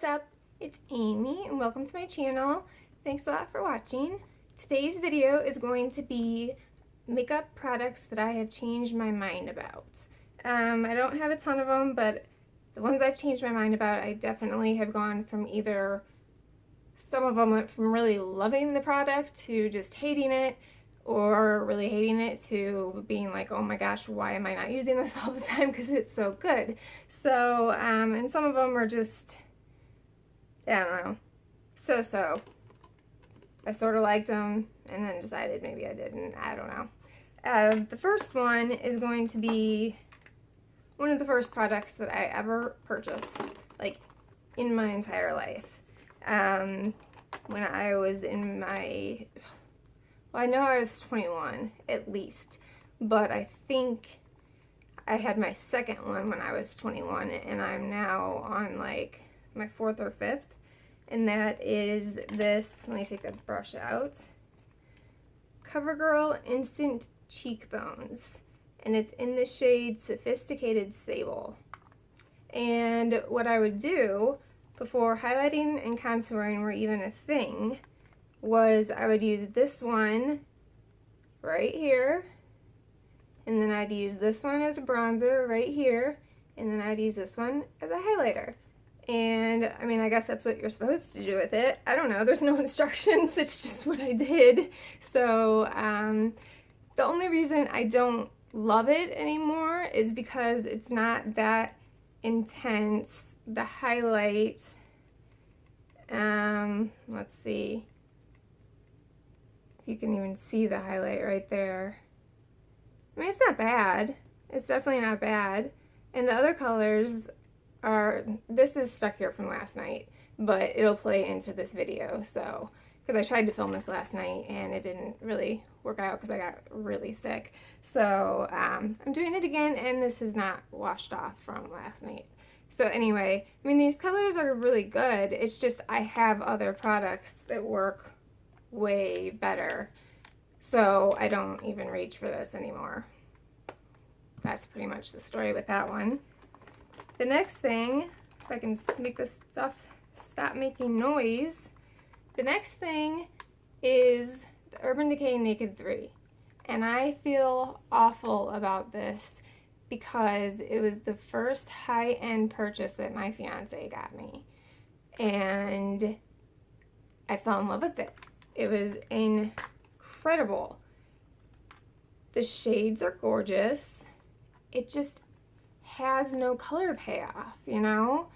What's up? It's Amy and welcome to my channel. Thanks a lot for watching. Today's video is going to be makeup products that I have changed my mind about. I don't have a ton of them, but the ones I've changed my mind about, I definitely have gone from either, some of them went from really loving the product to just hating it, or really hating it to being like, oh my gosh, why am I not using this all the time because it's so good. So, and some of them are just, I don't know, so. I sort of liked them and then decided maybe I didn't. I don't know. The first one is going to be one of the first products that I ever purchased, like, in my entire life. When I was in my, well, I know I was 21 at least, but I think I had my second one when I was 21, and I'm now on like my fourth or fifth, and that is this, let me take the brush out, CoverGirl Instant Cheekbones, and it's in the shade Sophisticated Sable. And what I would do before highlighting and contouring were even a thing was I would use this one right here, and then I'd use this one as a bronzer right here, and then I'd use this one as a highlighter. And I mean, I guess that's what you're supposed to do with it. I don't know, there's no instructions, it's just what I did. So the only reason I don't love it anymore is because it's not that intense. The highlight, let's see if you can even see the highlight right there. I mean, it's not bad. It's definitely not bad. And the other colors are, this is stuck here from last night, but it'll play into this video. So, because I tried to film this last night and it didn't really work out because I got really sick. So, I'm doing it again, and this is not washed off from last night. So anyway, I mean, these colors are really good. It's just I have other products that work way better. So I don't even reach for this anymore. That's pretty much the story with that one. The next thing, if I can make this stuff stop making noise, the next thing is the Urban Decay Naked 3. And I feel awful about this because it was the first high-end purchase that my fiance got me. And I fell in love with it. It was incredible. The shades are gorgeous. It just has no color payoff, you know?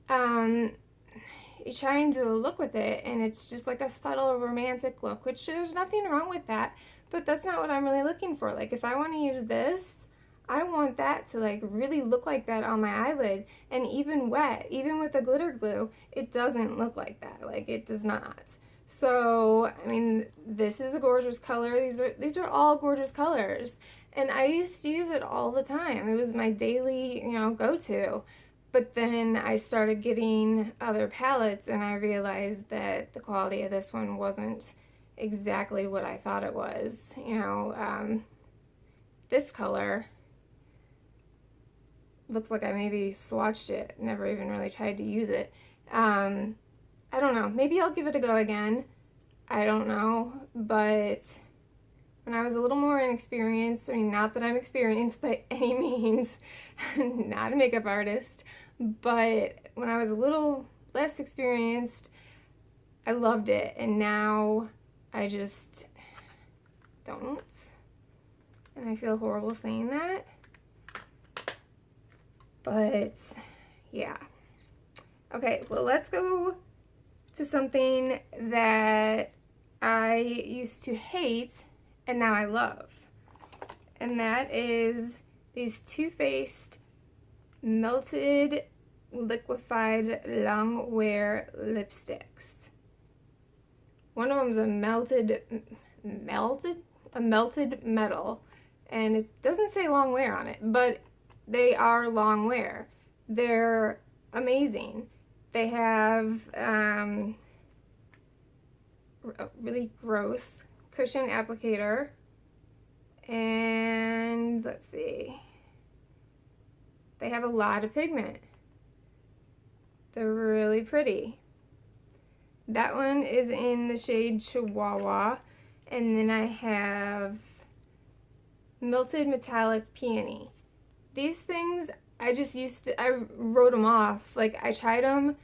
You try and do a look with it, and it's just like a subtle romantic look, which there's nothing wrong with that, but that's not what I'm really looking for. Like, if I want to use this, I want that to like really look like that on my eyelid, and even wet, even with the glitter glue, it doesn't look like that. Like, it does not. So, I mean, this is a gorgeous color. These are all gorgeous colors. And I used to use it all the time. It was my daily, you know, go-to. But then I started getting other palettes, and I realized that the quality of this one wasn't exactly what I thought it was. You know, this color looks like I maybe swatched it, never even really tried to use it. I don't know, maybe I'll give it a go again. I don't know, but when I was a little more inexperienced, I mean, not that I'm experienced by any means, not a makeup artist, but when I was a little less experienced, I loved it, and now I just don't, and I feel horrible saying that, but yeah. Okay, well, let's go to something that I used to hate and now I love. And that is these Too Faced Melted Liquefied Long Wear Lipsticks. One of them is a melted metal, and it doesn't say long wear on it, but they are long wear. They're amazing. They have a really gross cushion applicator, and let's see, they have a lot of pigment. They're really pretty. That one is in the shade Chihuahua, and then I have Melted Metallic Peony. These things, I wrote them off. Like, I tried them,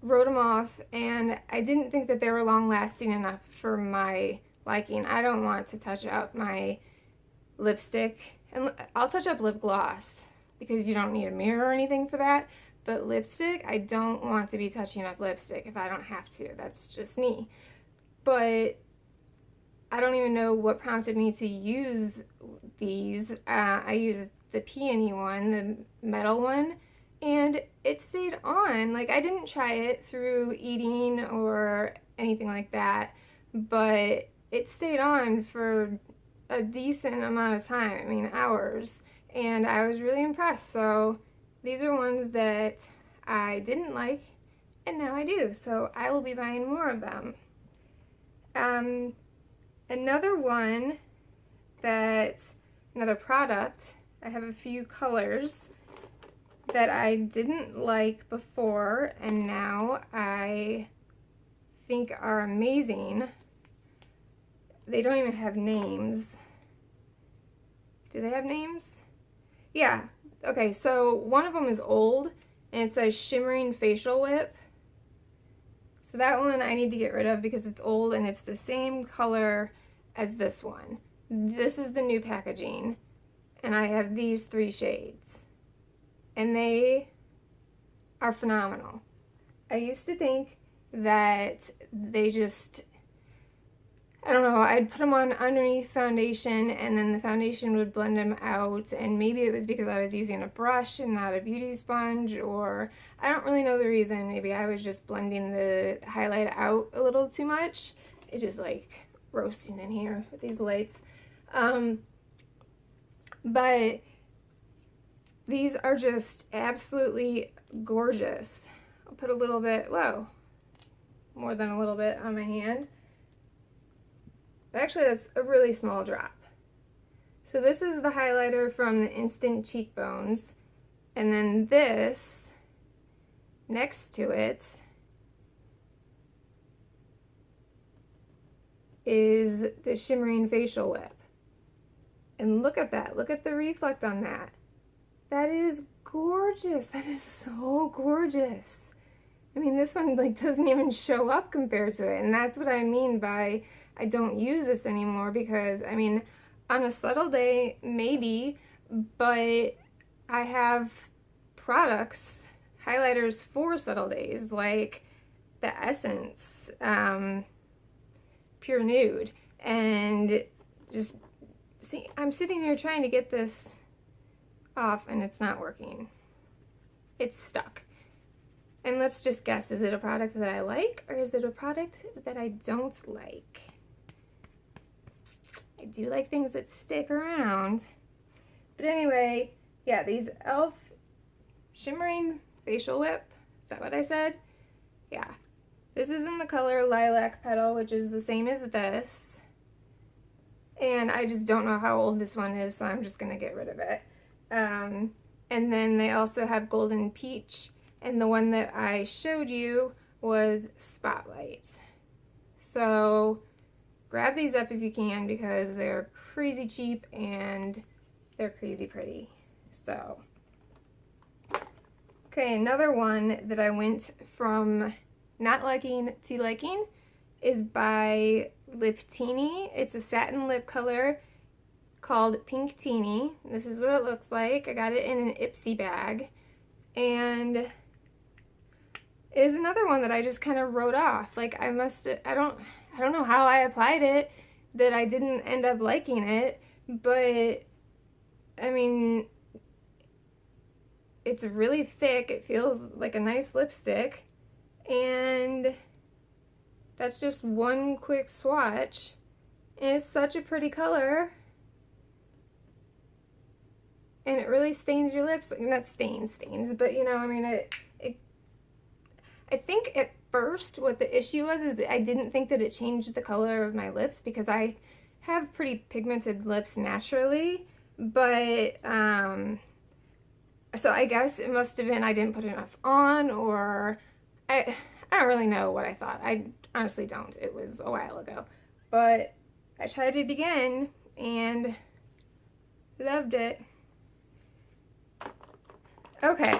wrote them off, and I didn't think that they were long lasting enough for my liking. I don't want to touch up my lipstick, and I'll touch up lip gloss because you don't need a mirror or anything for that. But lipstick, I don't want to be touching up lipstick if I don't have to. That's just me. But I don't even know what prompted me to use these. I used the peony one, the metal one, and it stayed on. Like, I didn't try it through eating or anything like that, but it stayed on for a decent amount of time. I mean, hours. And I was really impressed. So these are ones that I didn't like, and now I do. So I will be buying more of them. Another product, I have a few colors that I didn't like before, and now I think are amazing. They don't even have names. Do they have names? Yeah. Okay, so one of them is old, and it says Shimmering Facial Whip. So that one I need to get rid of because it's old and it's the same color as this one. This is the new packaging, and I have these 3 shades, and they are phenomenal. I used to think that they just, I don't know, I'd put them on underneath foundation and then the foundation would blend them out, and maybe it was because I was using a brush and not a beauty sponge, or I don't really know the reason. Maybe I was just blending the highlight out a little too much. It is like roasting in here with these lights. But these are just absolutely gorgeous. I'll put a little bit, whoa, more than a little bit on my hand. Actually, that's a really small drop. So this is the highlighter from the Instant Cheekbones, and then this next to it is the Shimmering Facial Whip. And look at that. Look at the reflect on that. That is gorgeous. That is so gorgeous. I mean, this one like doesn't even show up compared to it. And that's what I mean by I don't use this anymore, because I mean, on a subtle day, maybe, but I have products, highlighters for subtle days, like the Essence Pure Nude, and just see, I'm sitting here trying to get this off and it's not working. It's stuck. And let's just guess, is it a product that I like, or is it a product that I don't like? I do like things that stick around. But anyway, yeah, these e.l.f. Shimmering Facial Whip, is that what I said? Yeah. This is in the color Lilac Petal, which is the same as this. And I just don't know how old this one is, so I'm just going to get rid of it. And then they also have Golden Peach, and the one that I showed you was Spotlight. So grab these up if you can, because they're crazy cheap and they're crazy pretty. So, okay, another one that I went from not liking to liking is by Liptini. It's a satin lip color called Pink Teeny. This is what it looks like. I got it in an Ipsy bag, and it is another one that I just kind of wrote off. Like, I don't know how I applied it that I didn't end up liking it, but I mean, it's really thick. It feels like a nice lipstick, and that's just one quick swatch, and it's such a pretty color, and it really stains your lips. Not stains, but you know, I mean, I think at first what the issue was is that I didn't think that it changed the color of my lips, because I have pretty pigmented lips naturally, but So I guess it must have been I didn't put enough on, or I don't really know what I thought. I honestly don't. It was a while ago. But I tried it again and loved it. Okay.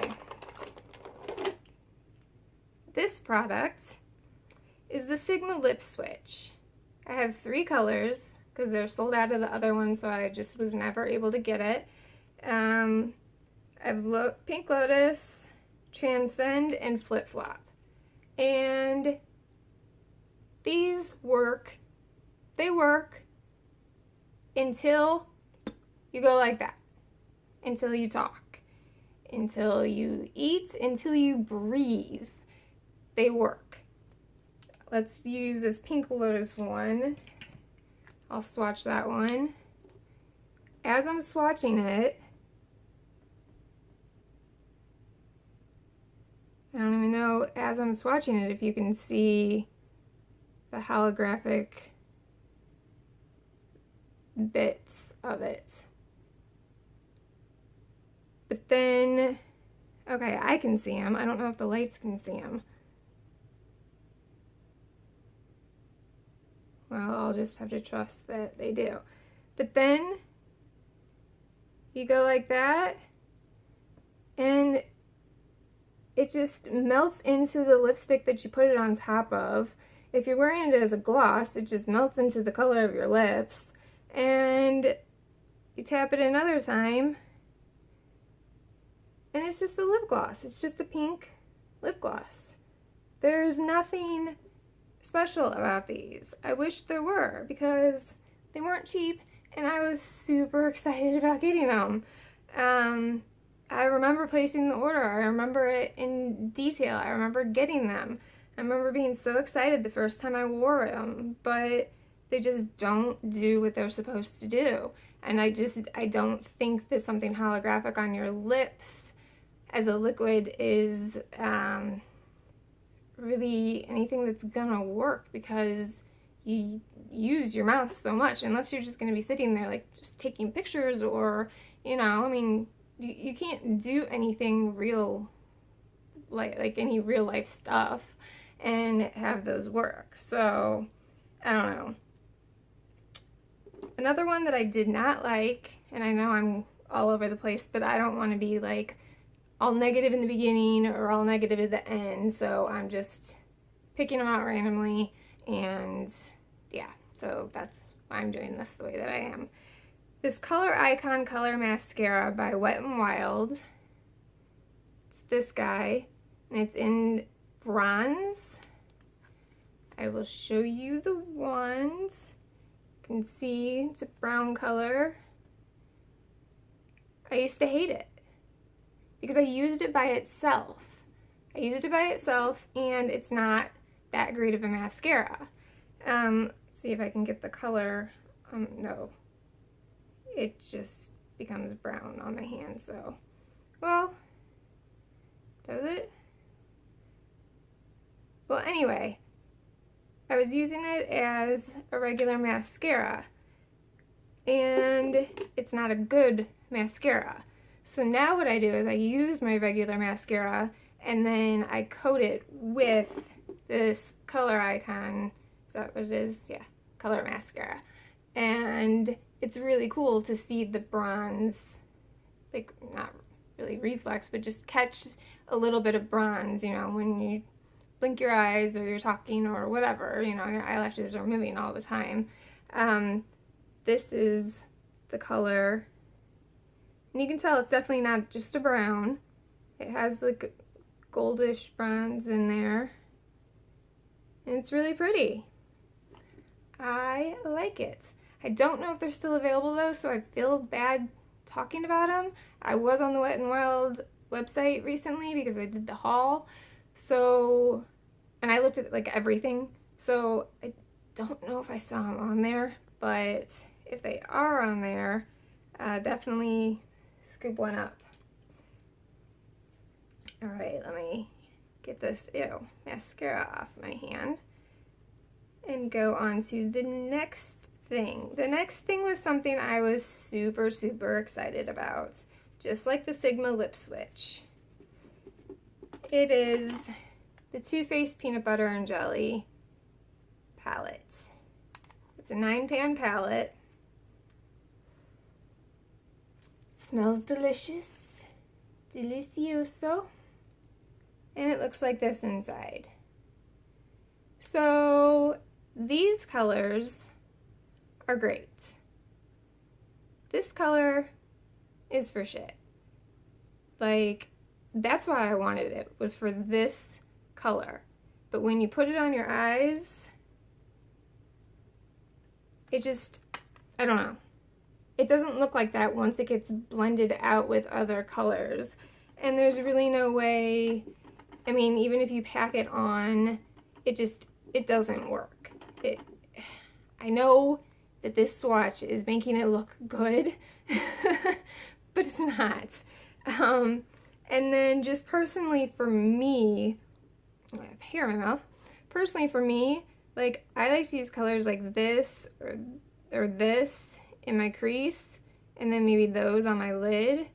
This product is the Sigma Lip Switch. I have 3 colors because they're sold out of the other one, so I just was never able to get it. I've Pink Lotus, Transcend, and Flip Flop. And these work. They work until you go like that. Until you talk. Until you eat. Until you breathe. They work. Let's use this Pink Lotus one. I'll swatch that one. As I'm swatching it, I don't even know, as I'm swatching it, if you can see the holographic bits of it. But then, okay, I can see them. I don't know if the lights can see them. Well, I'll just have to trust that they do. But then you go like that, and it just melts into the lipstick that you put it on top of. If you're wearing it as a gloss, it just melts into the color of your lips. And you tap it another time, and it's just a lip gloss. It's just a pink lip gloss. There's nothing special about these. I wish there were, because they weren't cheap, and I was super excited about getting them. I remember placing the order. I remember it in detail. I remember getting them. I remember being so excited the first time I wore them, but they just don't do what they're supposed to do. And I don't think that something holographic on your lips as a liquid is really anything that's gonna work, because you use your mouth so much, unless you're just gonna be sitting there like just taking pictures, or, you know, I mean, you can't do anything real, like any real life stuff and have those work. So I don't know. Another one that I did not like, and I know I'm all over the place, but I don't want to be like all negative in the beginning or all negative at the end, so I'm just picking them out randomly, and yeah, so that's why I'm doing this the way that I am. This Color Icon Color Mascara by Wet n Wild. It's this guy, and it's in bronze. I will show you the wand. You can see it's a brown color. I used to hate it because I used it by itself. And it's not that great of a mascara. Let's see if I can get the color. No. It just becomes brown on my hand, so, well, does it? Well, anyway, I was using it as a regular mascara, and it's not a good mascara. So now what I do is I use my regular mascara, and then I coat it with this Color Icon, is that what it is? Yeah, color mascara. And it's really cool to see the bronze, like, not really reflex, but just catch a little bit of bronze, you know, when you blink your eyes or you're talking or whatever, you know, your eyelashes are moving all the time. This is the color, and you can tell it's definitely not just a brown. It has like goldish bronze in there, and it's really pretty. I like it. I don't know if they're still available though, so I feel bad talking about them. I was on the Wet n Wild website recently because I did the haul, so, and I looked at like everything, so I don't know if I saw them on there, but if they are on there, definitely scoop one up. All right, let me get this mascara off my hand and go on to the next thing. The next thing was something I was super, super excited about, just like the Sigma Lip Switch. It is the Too Faced Peanut Butter and Jelly palette. It's a 9-pan palette. It smells delicious. Delicioso. And it looks like this inside. So these colors are great. This color is for shit. Like, that's why I wanted it, was for this color. But when you put it on your eyes, it just, I don't know. It doesn't look like that once it gets blended out with other colors. And there's really no way, I mean, even if you pack it on, it doesn't work. I know that this swatch is making it look good, but it's not. And then just personally for me, I have hair in my mouth. Personally for me, like, I like to use colors like this or this in my crease, and then maybe those on my lid.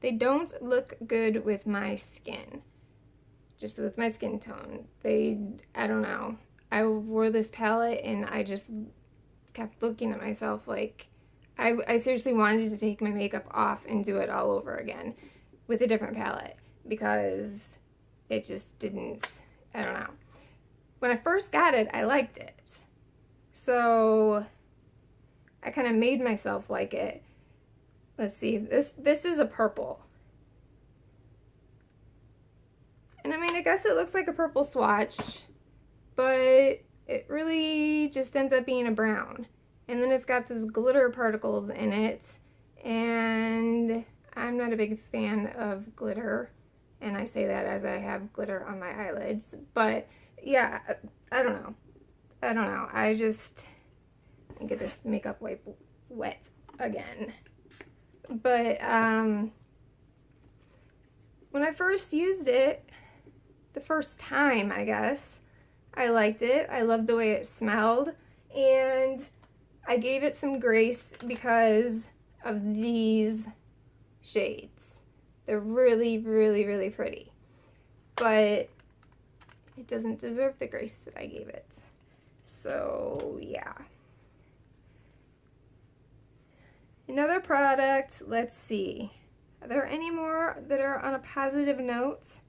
They don't look good with my skin, just with my skin tone. I don't know. I wore this palette and I just kept looking at myself like, I seriously wanted to take my makeup off and do it all over again with a different palette, because it just didn't, I don't know. When I first got it, I liked it. So I kind of made myself like it. Let's see, this is a purple. And I mean, I guess it looks like a purple swatch, but it really just ends up being a brown. And then it's got these glitter particles in it, and I'm not a big fan of glitter, and I say that as I have glitter on my eyelids. But yeah, I don't know. I just get this makeup wipe wet again. But when I first used it, the first time, I guess, I liked it. I loved the way it smelled, and I gave it some grace because of these shades. They're really, really, really pretty, but it doesn't deserve the grace that I gave it. So yeah. Another product, let's see. Are there any more that are on a positive note?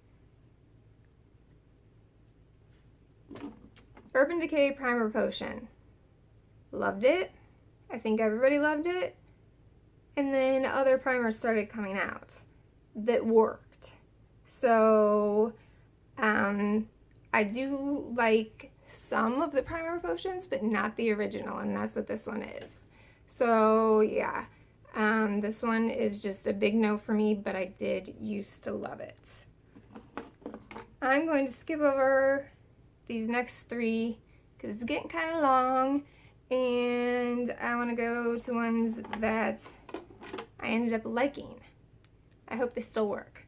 Urban Decay Primer Potion. Loved it. I think everybody loved it. And then other primers started coming out that worked. So I do like some of the primer potions, but not the original, and that's what this one is. So yeah, this one is just a big no for me, but I did used to love it. I'm going to skip over these next three because it's getting kind of long, and I want to go to ones that I ended up liking. I hope they still work.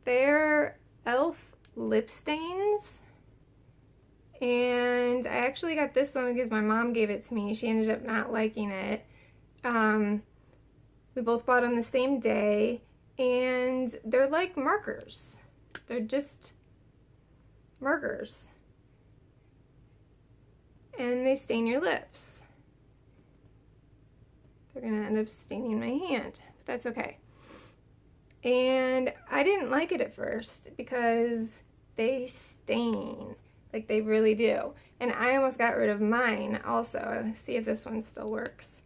They're e.l.f. lip stains, and I actually got this one because my mom gave it to me. She ended up not liking it. We both bought them the same day, and they're like markers. They're just markers, and they stain your lips. They're gonna end up staining my hand, but that's okay. And I didn't like it at first because they stain, like they really do. And I almost got rid of mine also. Let's see if this one still works.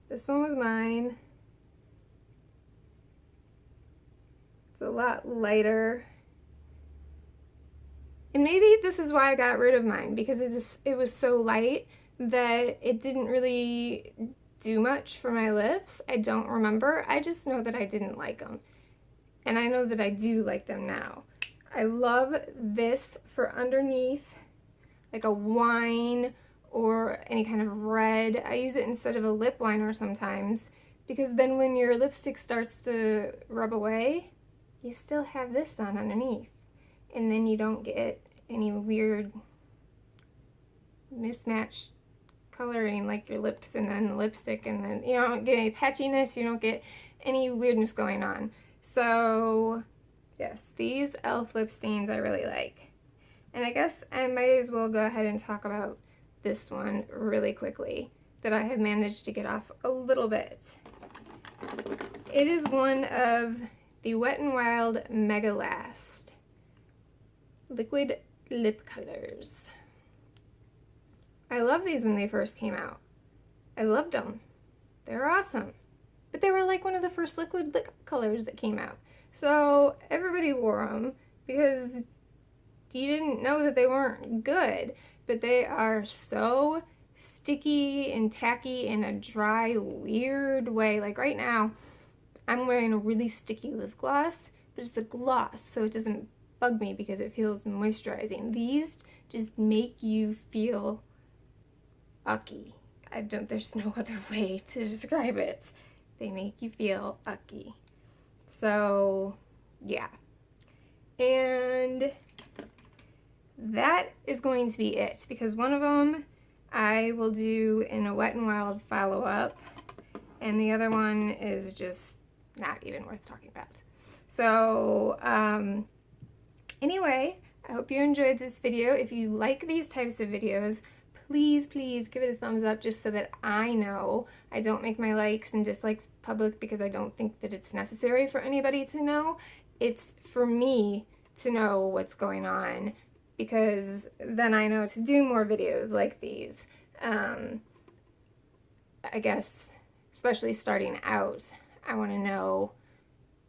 This one was mine. It's a lot lighter. And maybe this is why I got rid of mine, because it was so light that it didn't really do much for my lips. I don't remember. I just know that I didn't like them. And I know that I do like them now. I love this for underneath, like a wine or any kind of red. I use it instead of a lip liner sometimes, because then when your lipstick starts to rub away, you still have this on underneath. And then you don't get any weird mismatched coloring like your lips and then the lipstick, and then you don't get any patchiness, you don't get any weirdness going on. So yes, these e.l.f. lip stains I really like. And I guess I might as well go ahead and talk about this one really quickly that I have managed to get off a little bit. It is one of the Wet n Wild Mega Last liquid lip colors. I love these when they first came out. I loved them. They were awesome. But they were like one of the first liquid lip colors that came out. So everybody wore them because you didn't know that they weren't good. But they are so sticky and tacky in a dry, weird way. Like right now, I'm wearing a really sticky lip gloss, but it's a gloss, so it doesn't bug me because it feels moisturizing. These just make you feel ucky. There's no other way to describe it. They make you feel ucky. So, yeah. And that is going to be it, because one of them I will do in a Wet n Wild follow-up, and the other one is just not even worth talking about. So, anyway, I hope you enjoyed this video. If you like these types of videos, please give it a thumbs up just so that I know. I don't make my likes and dislikes public because I don't think that it's necessary for anybody to know. It's for me to know what's going on, because then I know to do more videos like these. I guess, especially starting out, I want to know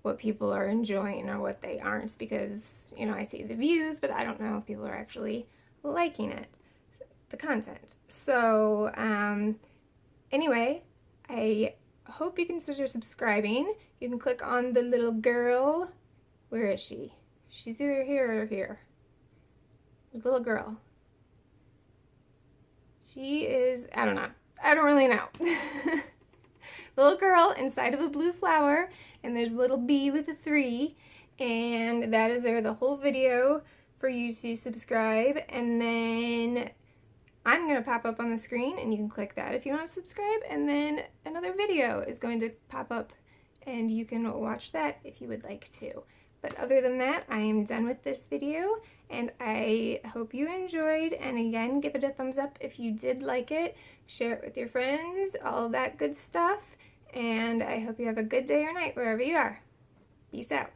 what people are enjoying or what they aren't, because, you know, I see the views, but I don't know if people are actually liking it, the content. So, anyway, I hope you consider subscribing. You can click on the little girl. Where is she? She's either here or here. The little girl. She is, I don't know. I don't really know. Little girl inside of a blue flower, and there's a little bee with a 3, and that is there the whole video for you to subscribe, and then I'm going to pop up on the screen, and you can click that if you want to subscribe, and then another video is going to pop up, and you can watch that if you would like to. But other than that, I am done with this video, and I hope you enjoyed, and again, give it a thumbs up if you did like it, share it with your friends, all that good stuff, and I hope you have a good day or night wherever you are. Peace out.